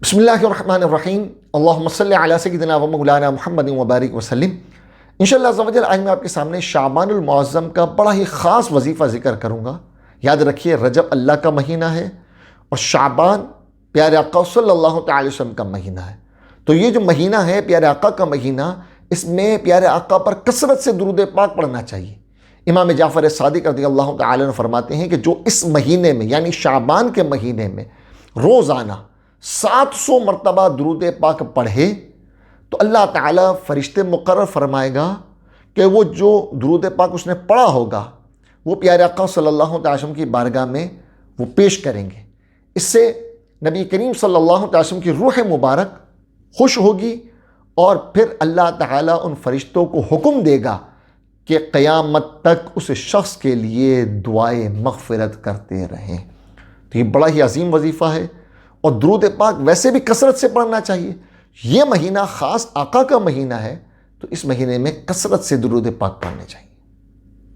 بسم اللہ الرحمن الرحیم، اللہم صلی علی سیدنا و مولانا محمد وبارک وسلم۔ انشاءاللہ عز و جل آج میں آپ کے سامنے شعبان المعظم کا بڑا ہی خاص وظیفہ ذکر کروں گا۔ یاد رکھیے، رجب اللہ کا مہینہ ہے اور شعبان پیارے آقا صلی اللہ تعالی وسلم کا مہینہ ہے۔ تو یہ جو مہینہ ہے پیارے آقا کا مہینہ، اس میں پیارے آقا پر کثرت سے درود پاک پڑھنا چاہیے۔ امام جعفر صادق رضی اللہ تعالی عنہ فرماتے ہیں کہ جو اس مہینے میں یعنی شعبان کے مہینے میں روزانہ 700 مرتبہ درود پاک پڑھے تو اللہ تعالیٰ فرشتے مقرر فرمائے گا کہ وہ جو درود پاک اس نے پڑھا ہوگا وہ پیارے آقا صلی اللہ علیہ وسلم کی بارگاہ میں وہ پیش کریں گے۔ اس سے نبی کریم صلی اللہ علیہ وسلم کی روح مبارک خوش ہوگی اور پھر اللہ تعالیٰ ان فرشتوں کو حکم دے گا کہ قیامت تک اس شخص کے لیے دعائے مغفرت کرتے رہیں۔ تو یہ بڑا ہی عظیم وظیفہ ہے اور درود پاک ویسے بھی کثرت سے پڑھنا چاہیے۔ یہ مہینہ خاص آقا کا مہینہ ہے تو اس مہینے میں کثرت سے درود پاک پڑھنے چاہیے۔